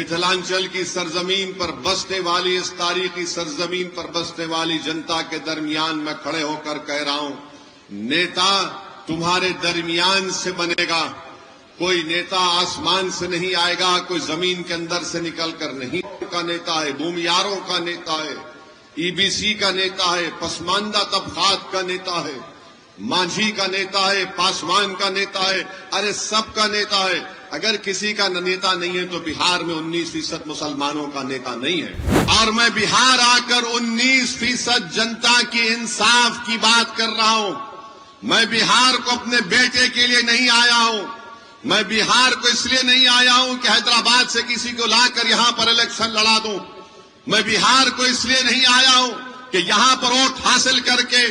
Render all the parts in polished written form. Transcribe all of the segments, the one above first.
متھلانچل کی سرزمین پر بسنے والی، اس تاریخی سرزمین پر بسنے والی جنتا کے درمیان میں کھڑے ہو کر کہہ رہا ہوں، نیتا تمہارے درمیان سے بنے گا، کوئی نیتا آسمان سے نہیں آئے گا، کوئی زمین کے اندر سے نکل کر نہیں کا نیتا ہے، بھومیاروں کا نیتا ہے، ای بی سی کا نیتا ہے، پسماندہ طبقات کا نیتا ہے، مانجھی کا نیتا ہے، پاسوان کا نیتا ہے، ارے سب کا نیتا ہے۔ اگر کسی کا نیتا نہیں ہے تو بہار میں 19% مسلمانوں کا نیتا نہیں ہے۔ اور میں بہار آ کر 19% جنتا کی انصاف کی بات کر رہا ہوں۔ میں بہار کو اپنے بیٹے کے لیے نہیں آیا ہوں، میں بہار کو اس لیے نہیں آیا ہوں کہ حیدرآباد سے کسی کو لا کر یہاں پر الیکشن لڑا دوں، میں بہار کو اس لیے نہیں آیا ہوں کہ یہاں پر ووٹ حاصل کر کے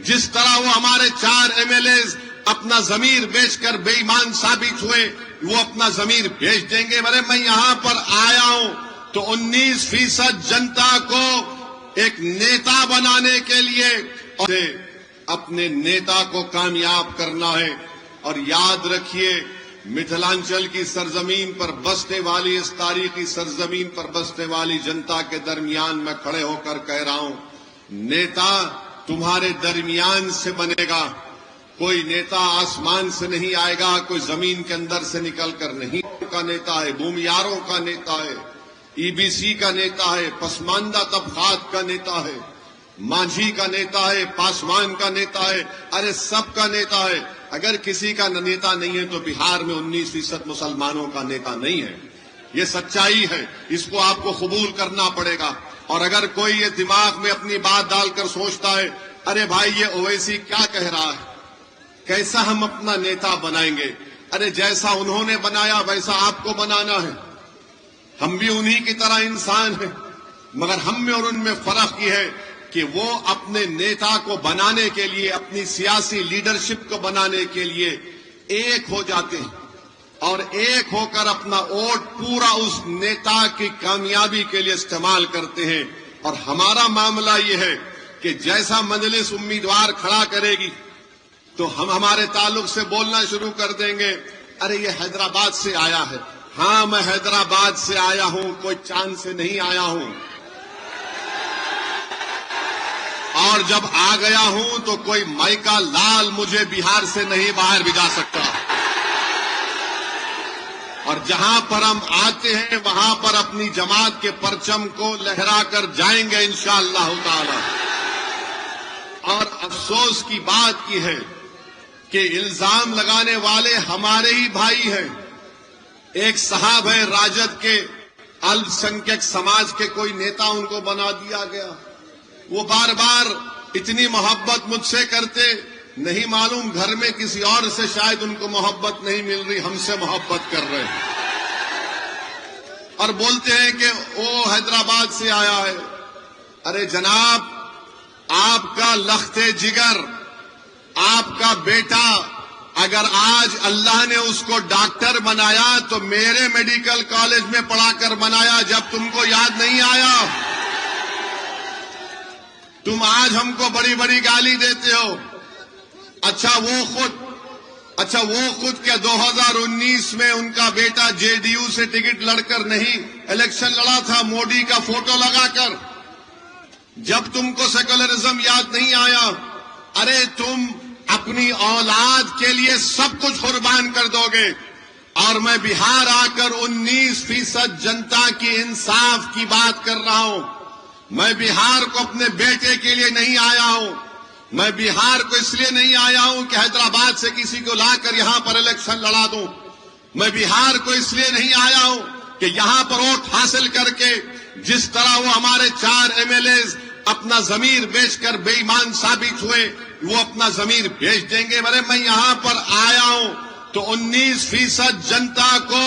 جس طرح وہ ہمارے 4 MLAs اپنا ضمیر بیچ کر بے ایمان ثابت ہوئے، وہ اپنا ضمیر بیچ دیں گے۔ میں یہاں پر آیا ہوں تو 19% جنتا کو ایک نیتا بنانے کے لیے اور اپنے نیتا کو کامیاب کرنا ہے۔ اور یاد رکھیے، متھلانچل کی سرزمین پر بسنے والی، اس تاریخی سرزمین پر بسنے والی جنتا کے درمیان میں کھڑے ہو کر کہہ رہا ہوں، نیتا تمہارے درمیان سے بنے گا، کوئی نیتا آسمان سے نہیں آئے گا، کوئی زمین کے اندر سے نکل کر نہیں کا نیتا ہے، بھومیاروں کا نیتا ہے، ای بی سی کا نیتا ہے، پسماندہ طبقات کا نیتا ہے، مانجھی کا نیتا ہے، پاسوان کا نیتا ہے، ارے سب کا نیتا ہے۔ اگر کسی کا نیتا نہیں ہے تو بہار میں 19% مسلمانوں کا نیتا نہیں ہے۔ یہ سچائی ہے، اس کو آپ کو قبول کرنا پڑے گا۔ اور اگر کوئی یہ دماغ میں اپنی بات ڈال کر سوچتا ہے، ارے بھائی یہ اویسی کیا کہہ رہا ہے، کیسا ہم اپنا نیتا بنائیں گے؟ ارے جیسا انہوں نے بنایا ویسا آپ کو بنانا ہے۔ ہم بھی انہی کی طرح انسان ہیں، مگر ہم میں اور ان میں فرق یہ ہے کہ وہ اپنے نیتا کو بنانے کے لیے، اپنی سیاسی لیڈرشپ کو بنانے کے لیے ایک ہو جاتے ہیں اور ایک ہو کر اپنا ووٹ پورا اس نیتا کی کامیابی کے لیے استعمال کرتے ہیں۔ اور ہمارا معاملہ یہ ہے کہ جیسا مجلس امیدوار کھڑا کرے گی تو ہم ہمارے تعلق سے بولنا شروع کر دیں گے، ارے یہ حیدرآباد سے آیا ہے۔ ہاں میں حیدرآباد سے آیا ہوں، کوئی چاند سے نہیں آیا ہوں، اور جب آ گیا ہوں تو کوئی مائکا لال مجھے بہار سے نہیں باہر بھجا سکتا۔ اور جہاں پر ہم آتے ہیں وہاں پر اپنی جماعت کے پرچم کو لہرا کر جائیں گے انشاءاللہ تعالی۔ اور افسوس کی بات کی ہے کہ الزام لگانے والے ہمارے ہی بھائی ہیں۔ ایک صاحب ہے راجد کے، الپ سنکھیک سماج کے کوئی نیتا ان کو بنا دیا گیا۔ وہ بار بار اتنی محبت مجھ سے کرتے، نہیں معلوم گھر میں کسی اور سے شاید ان کو محبت نہیں مل رہی، ہم سے محبت کر رہے ہیں اور بولتے ہیں کہ وہ حیدرآباد سے آیا ہے۔ ارے جناب، آپ کا لخت جگر، آپ کا بیٹا اگر آج اللہ نے اس کو ڈاکٹر بنایا تو میرے میڈیکل کالج میں پڑھا کر بنایا، جب تم کو یاد نہیں آیا؟ تم آج ہم کو بڑی بڑی گالی دیتے ہو۔ اچھا وہ خود کیا 2019 میں ان کا بیٹا جے ڈی یو سے ٹکٹ لڑ کر نہیں الیکشن لڑا تھا مودی کا فوٹو لگا کر؟ جب تم کو سیکولرزم یاد نہیں آیا؟ ارے تم اپنی اولاد کے لیے سب کچھ قربان کر دو گے۔ اور میں بہار آ کر 19% جنتا کی انصاف کی بات کر رہا ہوں۔ میں بہار کو اپنے بیٹے کے لیے نہیں آیا ہوں، میں بہار کو اس لیے نہیں آیا ہوں کہ حیدرآباد سے کسی کو لا کر یہاں پر الیکشن لڑا دوں، میں بہار کو اس لیے نہیں آیا ہوں کہ یہاں پر ووٹ حاصل کر کے جس طرح وہ ہمارے 4 MLAs اپنا ضمیر بیچ کر بے ایمان ثابت ہوئے، وہ اپنا ضمیر بیچ دیں گے۔ میں یہاں پر آیا ہوں تو 19% جنتا کو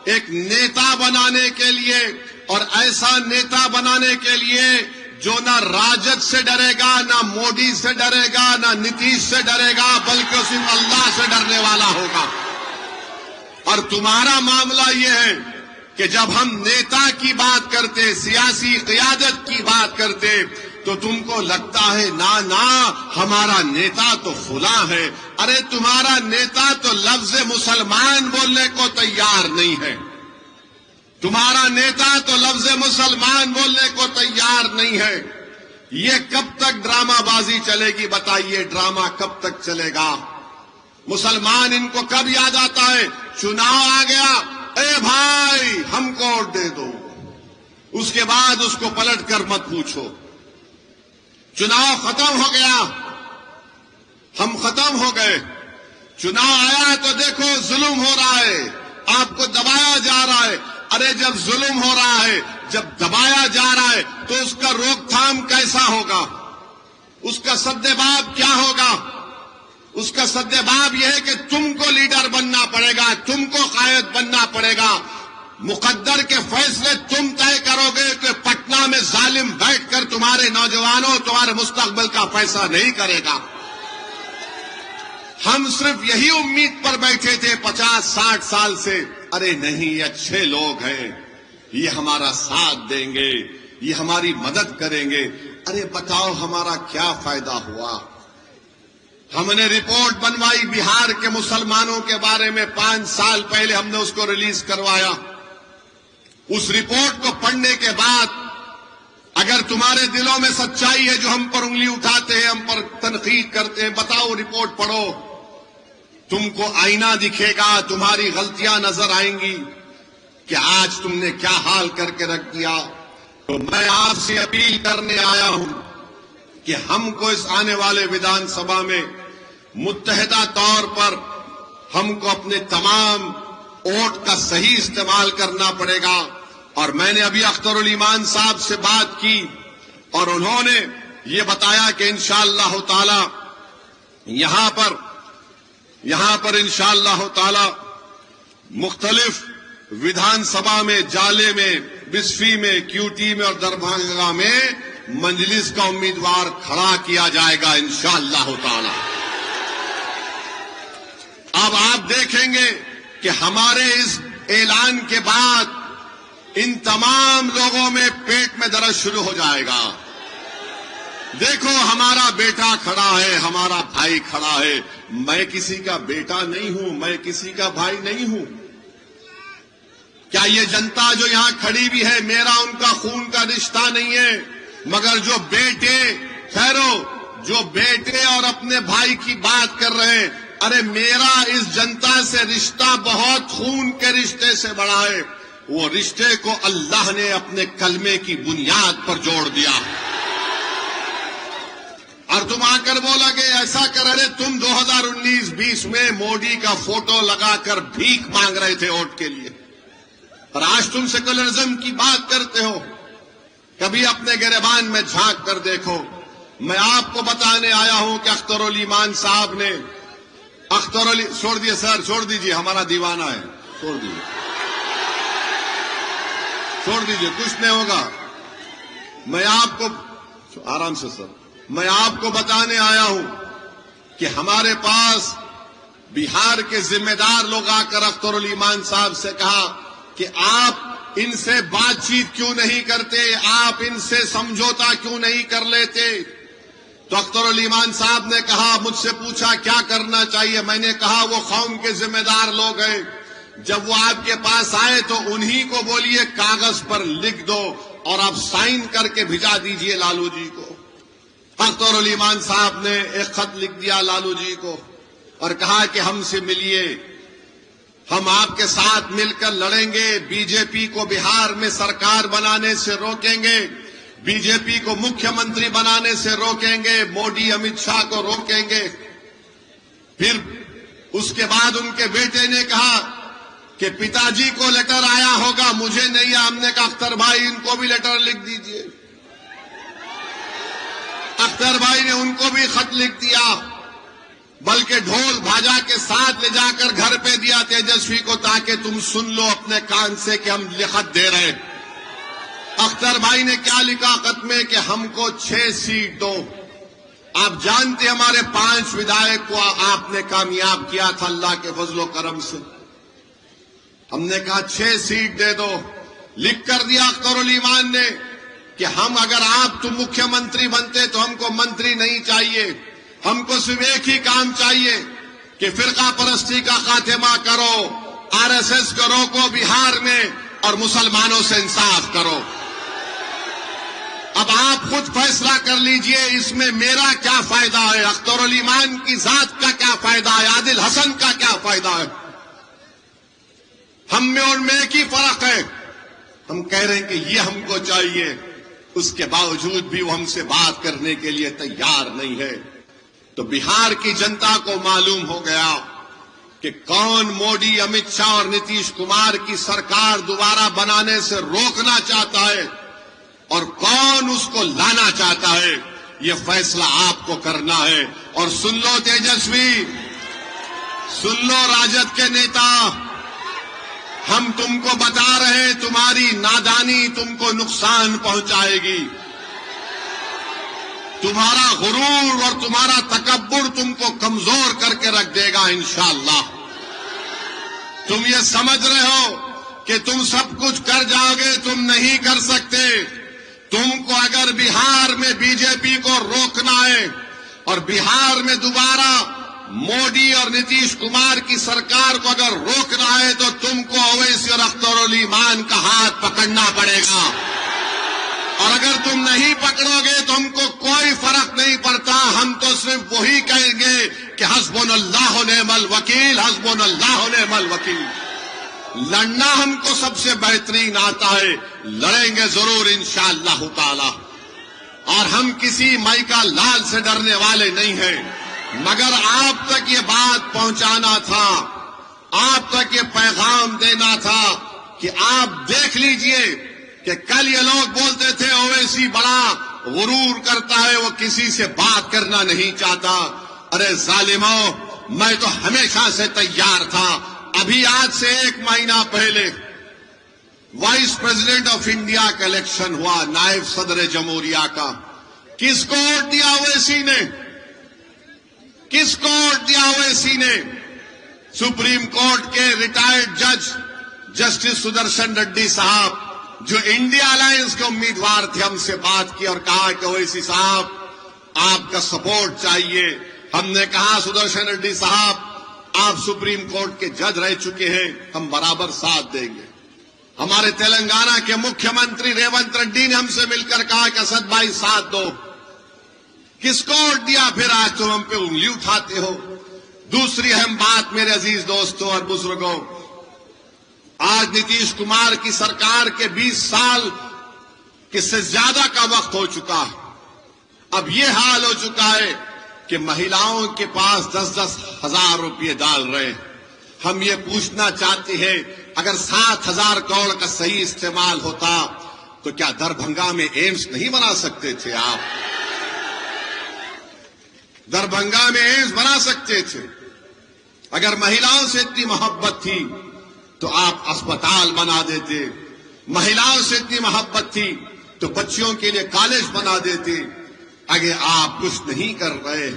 ایک نیتا بنانے کے لیے، اور ایسا نیتا بنانے کے لیے جو نہ راجد سے ڈرے گا، نہ مودی سے ڈرے گا، نہ نتیش سے ڈرے گا، بلکہ صرف اللہ سے ڈرنے والا ہوگا۔ اور تمہارا معاملہ یہ ہے کہ جب ہم نیتا کی بات کرتے، سیاسی قیادت کی بات کرتے، تو تم کو لگتا ہے نا ہمارا نیتا تو فلاں ہے۔ ارے تمہارا نیتا تو لفظ مسلمان بولنے کو تیار نہیں ہے، تمہارا نیتا تو لفظ مسلمان بولنے کو تیار نہیں ہے. یہ کب تک ڈرامہ بازی چلے گی بتائیے؟ ڈرامہ کب تک چلے گا؟ مسلمان ان کو کب یاد آتا ہے؟ چناؤ آ گیا، اے بھائی ہم کو ووٹ دے دو، اس کے بعد اس کو پلٹ کر مت پوچھو. چناؤ ختم ہو گیا، ہم ختم ہو گئے. چناؤ آیا تو دیکھو ظلم ہو رہا ہے، آپ کو دبایا جا رہا ہے. ارے جب ظلم ہو رہا ہے، جب دبایا جا رہا ہے تو اس کا روک تھام کیسا ہوگا؟ اس کا سدباب کیا ہوگا؟ اس کا سدباب یہ ہے کہ تم کو لیڈر بننا پڑے گا، تم کو قائد بننا پڑے گا. مقدر کے فیصلے تم طے کرو گے کہ پٹنہ میں ظالم بیٹھ کر تمہارے نوجوانوں، تمہارے مستقبل کا فیصلہ نہیں کرے گا. ہم صرف یہی امید پر بیٹھے تھے 50-60 سال سے، ارے نہیں یہ اچھے لوگ ہیں، یہ ہمارا ساتھ دیں گے، یہ ہماری مدد کریں گے. ارے بتاؤ ہمارا کیا فائدہ ہوا؟ ہم نے رپورٹ بنوائی بہار کے مسلمانوں کے بارے میں، 5 سال پہلے ہم نے اس کو ریلیز کروایا. اس رپورٹ کو پڑھنے کے بعد اگر تمہارے دلوں میں سچائی ہے، جو ہم پر انگلی اٹھاتے ہیں، ہم پر تنقید کرتے ہیں، بتاؤ رپورٹ پڑھو، تم کو آئینہ دکھے گا، تمہاری غلطیاں نظر آئیں گی کہ آج تم نے کیا حال کر کے رکھ دیا. تو میں آپ سے اپیل کرنے آیا ہوں کہ ہم کو اس آنے والے ودھان سبھا میں متحدہ طور پر ہم کو اپنے تمام ووٹ کا صحیح استعمال کرنا پڑے گا. اور میں نے ابھی اختر الایمان صاحب سے بات کی اور انہوں نے یہ بتایا کہ انشاءاللہ تعالی یہاں پر انشاءاللہ تعالی مختلف ودھان سبھا میں، جالے میں، بسفی میں، کیوٹی میں اور دربھنگہ میں مجلس کا امیدوار کھڑا کیا جائے گا انشاءاللہ تعالی. اب آپ دیکھیں گے کہ ہمارے اس اعلان کے بعد ان تمام لوگوں میں پیٹ میں درد شروع ہو جائے گا. دیکھو ہمارا بیٹا کھڑا ہے، ہمارا بھائی کھڑا ہے. میں کسی کا بیٹا نہیں ہوں، میں کسی کا بھائی نہیں ہوں. کیا یہ جنتا جو یہاں کھڑی بھی ہے، میرا ان کا خون کا رشتہ نہیں ہے، مگر جو بیٹے اور اپنے بھائی کی بات کر رہے ہیں، ارے میرا اس جنتا سے رشتہ بہت خون کے رشتے سے بڑا ہے. وہ رشتے کو اللہ نے اپنے کلمے کی بنیاد پر جوڑ دیا. اور تم آ کر بولا کہ ایسا کر رہے، تم 2019-20 میں مودی کا فوٹو لگا کر بھیک مانگ رہے تھے ووٹ کے لیے، اور آج تم سیکولرزم کی بات کرتے ہو. کبھی اپنے گریبان میں جھانک کر دیکھو. میں آپ کو بتانے آیا ہوں کہ اختر الایمان صاحب نے چھوڑ دیے سر، چھوڑ دیجیے، ہمارا دیوانہ ہے، چھوڑ دیجیے، کچھ نہیں ہوگا. میں آپ کو آرام سے سر، میں آپ کو بتانے آیا ہوں کہ ہمارے پاس بہار کے ذمہ دار لوگ آ کر اختر الایمان صاحب سے کہا کہ آپ ان سے بات چیت کیوں نہیں کرتے، آپ ان سے سمجھوتا کیوں نہیں کر لیتے. تو اختر الایمان صاحب نے کہا، مجھ سے پوچھا کیا کرنا چاہیے. میں نے کہا وہ قوم کے ذمہ دار لوگ ہیں، جب وہ آپ کے پاس آئے تو انہی کو بولیے کاغذ پر لکھ دو اور آپ سائن کر کے بھیجا دیجئے لالو جی کو. اختر الایمان صاحب نے ایک خط لکھ دیا لالو جی کو اور کہا کہ ہم سے ملیے، ہم آپ کے ساتھ مل کر لڑیں گے، بی جے پی کو بہار میں سرکار بنانے سے روکیں گے، بی جے پی کو مکھیہ منتری بنانے سے روکیں گے، مودی امت شاہ کو روکیں گے. پھر اس کے بعد ان کے بیٹے نے کہا کہ پتا جی کو لیٹر آیا ہوگا، مجھے نہیں. ہم نے کہا اختر بھائی ان کو بھی لیٹر لکھ دیجئے. اختر بھائی نے ان کو بھی خط لکھ دیا، بلکہ ڈھول بھاجا کے ساتھ لے جا کر گھر پہ دیا تیجسوی کو، تاکہ تم سن لو اپنے کان سے کہ ہم خط دے رہے. اختر بھائی نے کیا لکھا خط میں کہ ہم کو 6 سیٹ دو. آپ جانتے ہمارے 5 ودھائک کو آپ نے کامیاب کیا تھا اللہ کے فضل و کرم سے. ہم نے کہا 6 سیٹ دے دو. لکھ کر دیا اختر الایمان نے کہ ہم اگر آپ تم مکھیہ منتری بنتے تو ہم کو منتری نہیں چاہیے، ہم کو صرف ایک ہی کام چاہیے کہ فرقہ پرستی کا خاتمہ کرو، RSS کو روکو بہار میں، اور مسلمانوں سے انصاف کرو۔ اب آپ خود فیصلہ کر لیجئے اس میں میرا کیا فائدہ ہے، اختر علی مان کی ذات کا کیا فائدہ ہے، عادل حسن کا کیا فائدہ ہے۔ ہم میں اور میں ایک ہی فرق ہے، ہم کہہ رہے ہیں کہ یہ ہم کو چاہیے، اس کے باوجود بھی وہ ہم سے بات کرنے کے لیے تیار نہیں ہے۔ تو بہار کی جنتا کو معلوم ہو گیا کہ کون موڈی، امت شاہ اور نتیش کمار کی سرکار دوبارہ بنانے سے روکنا چاہتا ہے اور کون اس کو لانا چاہتا ہے۔ یہ فیصلہ آپ کو کرنا ہے۔ اور سن لو تیجسوی، سن لو راجد کے نیتا، ہم تم کو بتا رہے ہیں تمہاری نادانی تم کو نقصان پہنچائے گی، تمہارا غرور اور تمہارا تکبر تم کو کمزور کر کے رکھ دے گا انشاءاللہ۔ تم یہ سمجھ رہے ہو کہ تم سب کچھ کر جاؤ گے، تم نہیں کر سکتے۔ تم کو اگر بہار میں بی جے پی کو روکنا ہے اور بہار میں دوبارہ موڈی اور نتیش کمار کی سرکار کو اگر روکنا ہے تو تم کو اویسی اور اختر علی مان کا ہاتھ پکڑنا پڑے گا، اور اگر تم نہیں پکڑو گے تو ہم کو کوئی فرق نہیں پڑتا، ہم تو صرف وہی کہیں گے کہ حسبنا اللہ و نعم الوکیل، حسبنا اللہ و نعم الوکیل۔ لڑنا ہم کو سب سے بہترین آتا ہے، لڑیں گے ضرور انشاءاللہ تعالی، اور ہم کسی مائکا لال سے ڈرنے والے نہیں ہیں، مگر آپ تک یہ بات پہنچانا تھا، آپ تک یہ پیغام دینا تھا کہ آپ دیکھ لیجئے کہ کل یہ لوگ بولتے تھے اویسی بڑا غرور کرتا ہے، وہ کسی سے بات کرنا نہیں چاہتا۔ ارے ظالموں، میں تو ہمیشہ سے تیار تھا۔ ابھی آج سے 1 مہینہ پہلے وائس پریزیڈنٹ آف انڈیا کا الیکشن ہوا، نائب صدر جمہوریہ کا۔ کس کو ووٹ دیا اویسی نے؟ کس کو ووٹ دیا اویسی نے؟ سپریم کورٹ کے ریٹائرڈ جج جسٹس سدرشن ریڈی صاحب، جو انڈیا الائنس کے امیدوار تھے، ہم سے بات کی اور کہا کہ اویسی صاحب آپ کا سپورٹ چاہیے۔ ہم نے کہا سدرشن ریڈی صاحب آپ سپریم کورٹ کے جج رہ چکے ہیں، ہم برابر ساتھ دیں گے۔ ہمارے تلنگانہ کے مکھیہ منتری ریونت ریڈی نے ہم سے مل کر کہا کہ اسد بھائی ساتھ دو۔ کس کو ووٹ دیا پھر آج تم ہم پہ انگلی اٹھاتے ہو؟ دوسری اہم بات میرے عزیز دوستوں اور بزرگوں، آج نتیش کمار کی سرکار کے 20 سال سے زیادہ کا وقت ہو چکا ہے۔ اب یہ حال ہو چکا ہے کہ مہیلاؤں کے پاس 10-10 ہزار روپے ڈال رہے ہیں۔ ہم یہ پوچھنا چاہتے ہیں اگر 7,000 کروڑ کا صحیح استعمال ہوتا تو کیا دربھنگا میں ایمس نہیں بنا سکتے تھے آپ؟ دربھنگا میں ایمس بنا سکتے تھے۔ اگر مہیلاؤں سے اتنی محبت تھی تو آپ اسپتال بنا دیتے، مہیلاؤں سے اتنی محبت تھی تو بچیوں کے لیے کالج بنا دیتے۔ اگر آپ کچھ نہیں کر رہے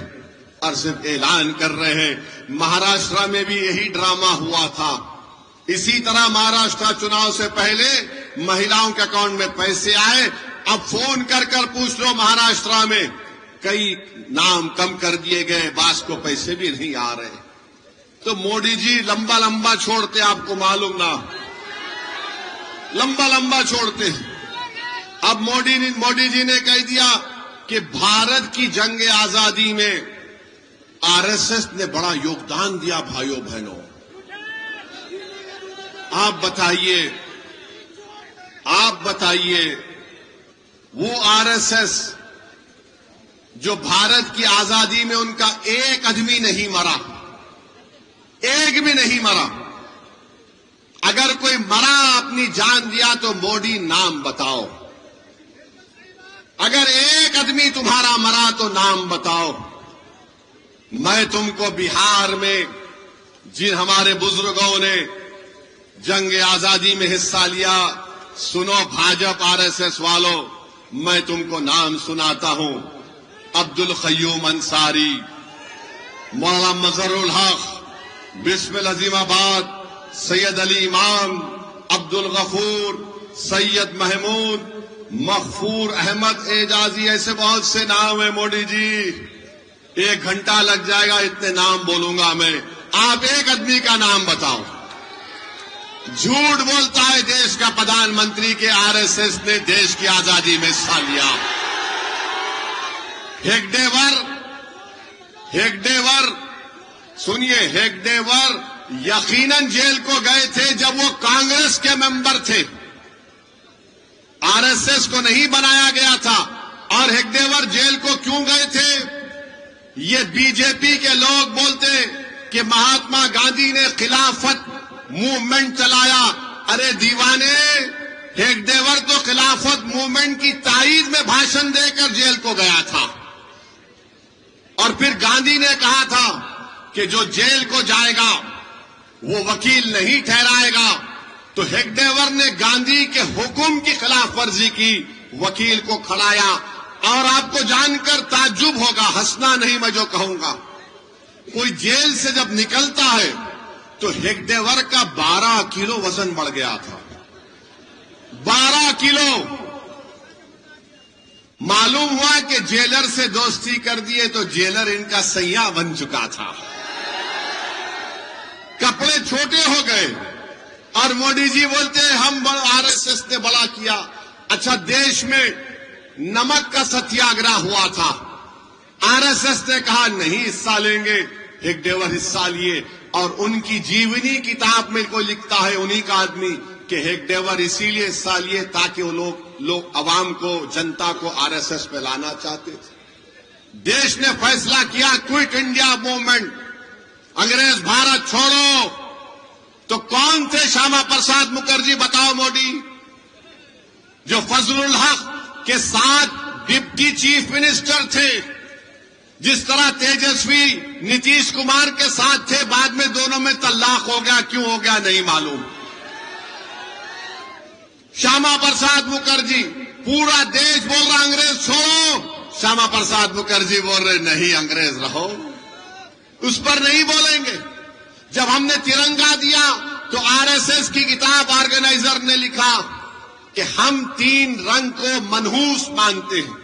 اور صرف اعلان کر رہے ہیں۔ مہاراشٹر میں بھی یہی ڈرامہ ہوا تھا، اسی طرح مہاراشٹر چناؤ سے پہلے مہیلاؤں کے اکاؤنٹ میں پیسے آئے، اب فون کر کر پوچھ لو مہاراشٹر میں کئی نام کم کر دیے گئے، بعض کو پیسے بھی نہیں آ رہے۔ تو موڈی جی لمبا لمبا چھوڑتے، آپ کو معلوم نہ، لمبا لمبا چھوڑتے۔ اب موڈی جی نے کہہ دیا کہ بھارت کی جنگ آزادی میں آر ایس ایس نے بڑا یوگدان دیا۔ بھائیوں بہنوں، آپ بتائیے وہ آر ایس ایس جو بھارت کی آزادی میں ان کا ایک آدمی نہیں مرا، ایک بھی نہیں مرا۔ اگر کوئی مرا اپنی جان دیا تو موڈی نام بتاؤ۔ اگر ایک آدمی تمہارا مرا تو نام بتاؤ۔ میں تم کو بہار میں جن ہمارے بزرگوں نے جنگ آزادی میں حصہ لیا، سنو بھاجپ آر ایس ایس والوں، میں تم کو نام سناتا ہوں۔ عبد القیوم انصاری، مولانا مظہر الحق، بسم العظیم آباد، سید علی امام، عبد الغفور، سید محمود، مغفور احمد اعجازی، ایسے بہت سے نام ہیں۔ موڈی جی 1 گھنٹہ لگ جائے گا، اتنے نام بولوں گا میں، آپ ایک آدمی کا نام بتاؤ، جھوٹ بولتا ہے دیش کا پردھان منتری کہ آر ایس ایس نے دیش کی آزادی میں حصہ لیا. ہیگڈیور سنیے، ہیگڈیور یقیناً جیل کو گئے تھے جب وہ کانگریس کے ممبر تھے، آر ایس ایس کو نہیں بنایا گیا تھا. اور ہیگڈیور جیل کو کیوں گئے تھے؟ یہ بی جے پی کے لوگ بولتے کہ مہاتما گاندھی نے خلافت موومنٹ چلایا. ارے دیوانے، ہیگڈیور تو خلافت موومنٹ کی تائید میں بھاشن دے کر جیل کو گیا تھا. اور پھر گاندھی نے کہا تھا کہ جو جیل کو جائے گا وہ وکیل نہیں ٹھہرائے گا. تو ہیگڈیور نے گاندھی کے حکم کی خلاف ورزی کی، وکیل کو کھڑایا. اور آپ کو جان کر تعجب ہوگا، ہنسنا نہیں میں جو کہوں گا، کوئی جیل سے جب نکلتا ہے تو ہیگڈیور کا 12 کلو وزن بڑھ گیا تھا. 12 کلو. معلوم ہوا کہ جیلر سے دوستی کر دیے تو جیلر ان کا سیاح بن چکا تھا، کپڑے چھوٹے ہو گئے. اور مودی جی بولتے ہیں ہم آر ایس ایس نے بڑا کیا. اچھا، دیش میں نمک کا ستیاگرہ ہوا تھا، آر ایس ایس نے کہا نہیں حصہ لیں گے، ہیگڈیور حصہ لیے. اور ان کی جیونی کتاب میں کوئی لکھتا ہے انہی کا آدمی کہ ہیگڈیور اسی لیے حصہ لیے تاکہ وہ لوگ عوام کو، جنتا کو آر ایس ایس پہ لانا چاہتے تھے. دیش نے فیصلہ کیا کوئٹ انڈیا موومنٹ، انگریز بھارت چھوڑو. تو کون تھے شیاما پرساد مکھرجی؟ بتاؤ مودی. جو فضل الحق کے ساتھ ڈپٹی چیف منسٹر تھے، جس طرح تیجسوی نتیش کمار کے ساتھ تھے، بعد میں دونوں میں طلاق ہو گیا. کیوں ہو گیا نہیں معلوم. شیاما پرساد مکھرجی، پورا دیش بول رہا انگریز چھوڑو، شیاما پرساد مکھرجی بول رہے نہیں انگریز رہو. اس پر نہیں بولیں گے. جب ہم نے ترنگا دیا تو آر ایس ایس کی کتاب آرگنائزر نے لکھا کہ ہم 3 رنگ کو منحوس مانتے ہیں.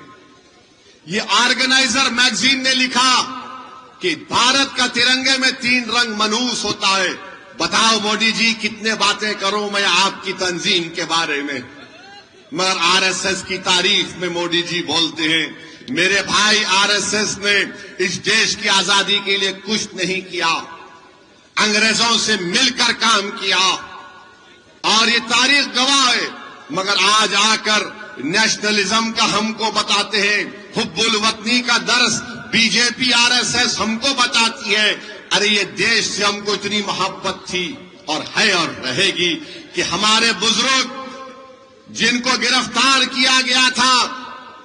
یہ آرگنائزر میگزین نے لکھا کہ بھارت کا ترنگے میں 3 رنگ منحوس ہوتا ہے. بتاؤ مودی جی کتنے باتیں کروں میں آپ کی تنظیم کے بارے میں، مگر آر ایس ایس کی تعریف میں مودی جی بولتے ہیں میرے بھائی آر ایس ایس نے اس دیش کی آزادی کے لیے کچھ نہیں کیا، انگریزوں سے مل کر کام کیا. اور یہ تاریخ گواہ ہے. مگر آج آ کر نیشنلزم کا ہم کو بتاتے ہیں، حب الوطنی کا درس B J P R S S ہم کو بتاتی ہے. ارے یہ دیش سے ہم کو اتنی محبت تھی اور ہے اور رہے گی کہ ہمارے بزرگ جن کو گرفتار کیا گیا تھا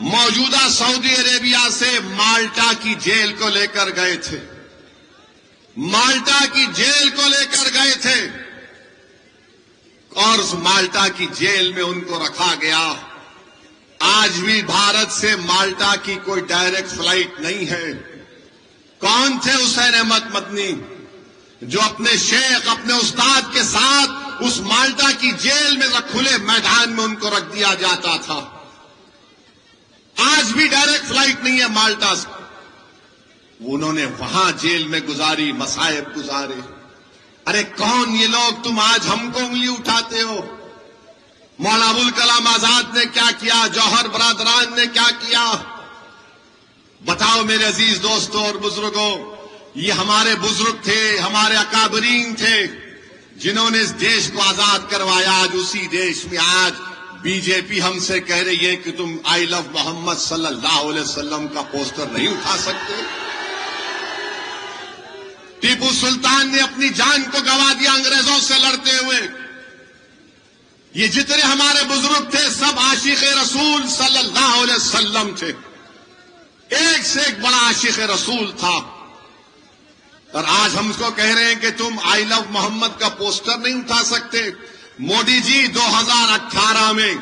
موجودہ سعودی عربیہ سے مالٹا کی جیل کو لے کر گئے تھے، مالٹا کی جیل کو لے کر گئے تھے. اور اس مالٹا کی جیل میں ان کو رکھا گیا. آج بھی بھارت سے مالٹا کی کوئی ڈائریکٹ فلائٹ نہیں ہے. کون تھے حسین احمد مدنی جو اپنے شیخ، اپنے استاد کے ساتھ اس مالٹا کی جیل میں کھلے میدان میں ان کو رکھ دیا جاتا تھا. آج بھی ڈائریکٹ فلائٹ نہیں ہے مالٹا سے. انہوں نے وہاں جیل میں گزاری، مصائب گزارے. ارے کون یہ لوگ؟ تم آج ہم کو انگلی اٹھاتے ہو. مولانا ابوالکلام آزاد نے کیا کیا؟ جوہر برادران نے کیا کیا؟ بتاؤ میرے عزیز دوستوں اور بزرگوں. یہ ہمارے بزرگ تھے، ہمارے اکابرین تھے جنہوں نے اس دیش کو آزاد کروایا. آج اسی دیش میں آج بی جے پی ہم سے کہہ رہی ہے کہ تم آئی لو محمد صلی اللہ علیہ وسلم کا پوسٹر نہیں اٹھا سکتے. ٹیپو سلطان نے اپنی جان کو گنوا دیا انگریزوں سے لڑتے ہوئے. یہ جتنے ہمارے بزرگ تھے سب عاشق رسول صلی اللہ علیہ وسلم تھے. ایک سے ایک بڑا عاشق رسول تھا. اور آج ہم کو کہہ رہے ہیں کہ تم آئی لو محمد کا پوسٹر نہیں اٹھا سکتے. مودی جی 2018 میں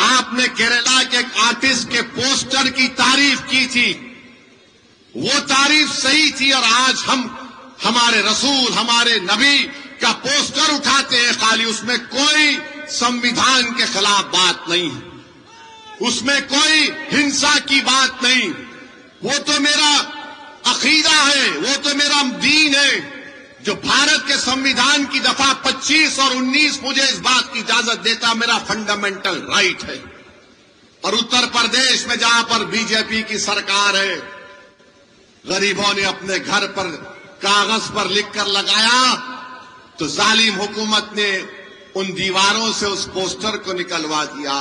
آپ نے کیرلا کے ایک آرٹسٹ کے پوسٹر کی تعریف کی تھی. وہ تعریف صحیح تھی. اور آج ہم ہمارے رسول، ہمارے نبی کا پوسٹر اٹھاتے ہیں. خالی اس میں کوئی سمویدھان کے خلاف بات نہیں، اس میں کوئی ہنسا کی بات نہیں. وہ تو میرا عقیدہ ہے، وہ تو میرا دین ہے. جو بھارت کے سنویدھان کی دفعہ 25 اور 19 مجھے اس بات کی اجازت دیتا میرا فنڈامنٹل رائٹ ہے. اور اتر پردیش میں جہاں پر بی جے پی کی سرکار ہے، غریبوں نے اپنے گھر پر کاغذ پر لکھ کر لگایا تو ظالم حکومت نے ان دیواروں سے اس پوسٹر کو نکلوا دیا.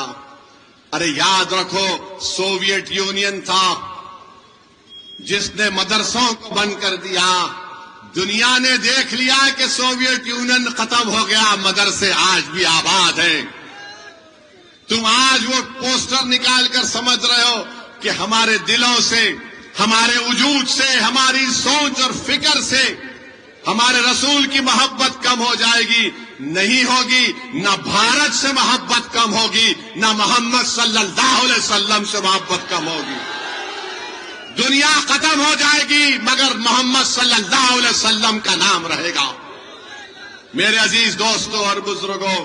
ارے یاد رکھو، سوویت یونین تھا جس نے مدرسوں کو بند کر دیا. دنیا نے دیکھ لیا کہ سوویت یونین ختم ہو گیا، مدرسے آج بھی آباد ہیں. تم آج وہ پوسٹر نکال کر سمجھ رہے ہو کہ ہمارے دلوں سے، ہمارے وجود سے، ہماری سوچ اور فکر سے ہمارے رسول کی محبت کم ہو جائے گی. نہیں ہوگی. نہ بھارت سے محبت کم ہوگی، نہ محمد صلی اللہ علیہ وسلم سے محبت کم ہوگی. دنیا ختم ہو جائے گی مگر محمد صلی اللہ علیہ وسلم کا نام رہے گا. میرے عزیز دوستوں اور بزرگوں،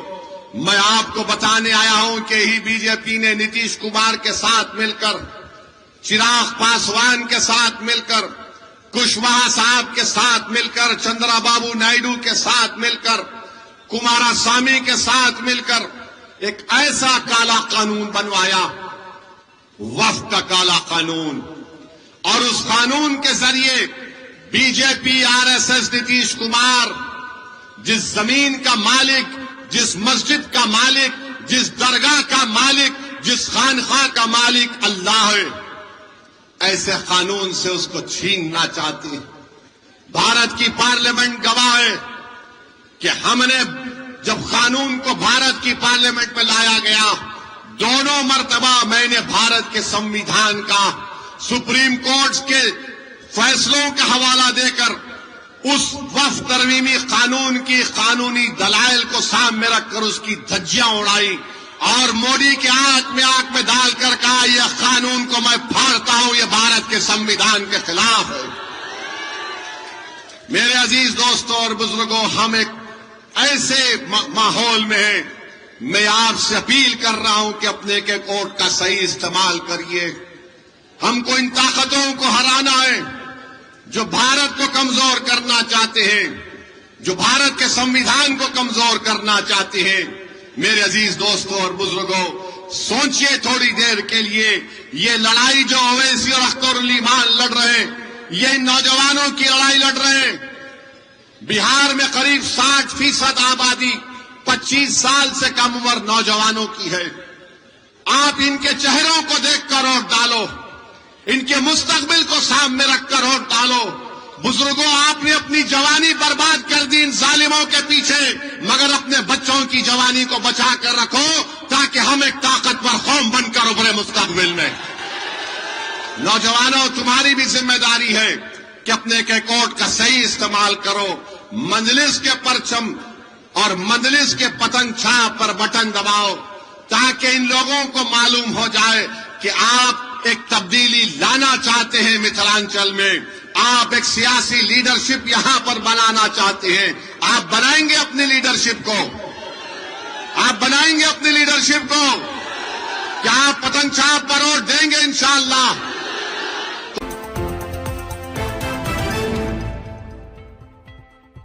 میں آپ کو بتانے آیا ہوں کہ ہی بی جے پی نے نتیش کمار کے ساتھ مل کر، چراغ پاسوان کے ساتھ مل کر، کشواہا صاحب کے ساتھ مل کر، چندرا بابو نائیڈو کے ساتھ مل کر، کمارا سوامی کے ساتھ مل کر ایک ایسا کالا قانون بنوایا، وفد کا کالا قانون. اور اس قانون کے ذریعے BJP, RSS, Nitish Kumar جس زمین کا مالک، جس مسجد کا مالک، جس درگاہ کا مالک، جس خانقاہ کا مالک اللہ ہے، ایسے قانون سے اس کو چھیننا چاہتے ہیں. بھارت کی پارلیمنٹ گواہ ہے کہ ہم نے جب قانون کو بھارت کی پارلیمنٹ میں لایا گیا، دونوں مرتبہ میں نے بھارت کے سنویدھان کا، سپریم کورٹ کے فیصلوں کا حوالہ دے کر اس وفد ترمیمی قانون کی قانونی دلائل کو سامنے رکھ کر اس کی دھجیاں اڑائی اور مودی کے آنکھ میں ڈال کر کہا یہ قانون کو میں پھاڑتا ہوں، یہ بھارت کے سنویدھان کے خلاف ہے. میرے عزیز دوستوں اور بزرگوں، ہم ایک ایسے ماحول میں ہیں، میں آپ سے اپیل کر رہا ہوں کہ اپنے کے ووٹ کا صحیح استعمال کریے. ہم کو ان طاقتوں کو ہرانا ہے جو بھارت کو کمزور کرنا چاہتے ہیں، جو بھارت کے سنویدھان کو کمزور کرنا چاہتے ہیں. میرے عزیز دوستوں اور بزرگوں، سوچئے تھوڑی دیر کے لیے، یہ لڑائی جو اویسی اور اختر علی مان لڑ رہے ہیں، یہ نوجوانوں کی لڑائی لڑ رہے ہیں. بہار میں قریب 60% آبادی 25 سال سے کم عمر نوجوانوں کی ہے. آپ ان کے چہروں کو دیکھ کر ووٹ ڈالو، ان کے مستقبل کو سامنے رکھ کر ووٹ ڈالو. بزرگوں، آپ نے اپنی جوانی برباد کر دی ان ظالموں کے پیچھے، مگر اپنے بچوں کی جوانی کو بچا کر رکھو تاکہ ہم ایک طاقتور قوم بن کر ابھرے مستقبل میں. نوجوانوں، تمہاری بھی ذمہ داری ہے کہ اپنے کے کوٹ کا صحیح استعمال کرو. مجلس کے پرچم اور مجلس کے پتنگ چھاپ پر بٹن دباؤ تاکہ ان لوگوں کو معلوم ہو جائے کہ آپ ایک تبدیلی لانا چاہتے ہیں متھلانچل میں. آپ ایک سیاسی لیڈرشپ یہاں پر بنانا چاہتے ہیں. آپ بنائیں گے اپنی لیڈرشپ کو؟ آپ بنائیں گے اپنی لیڈرشپ کو؟ کیا آپ پتنگ چھاپ پر ووٹ دیں گے انشاءاللہ؟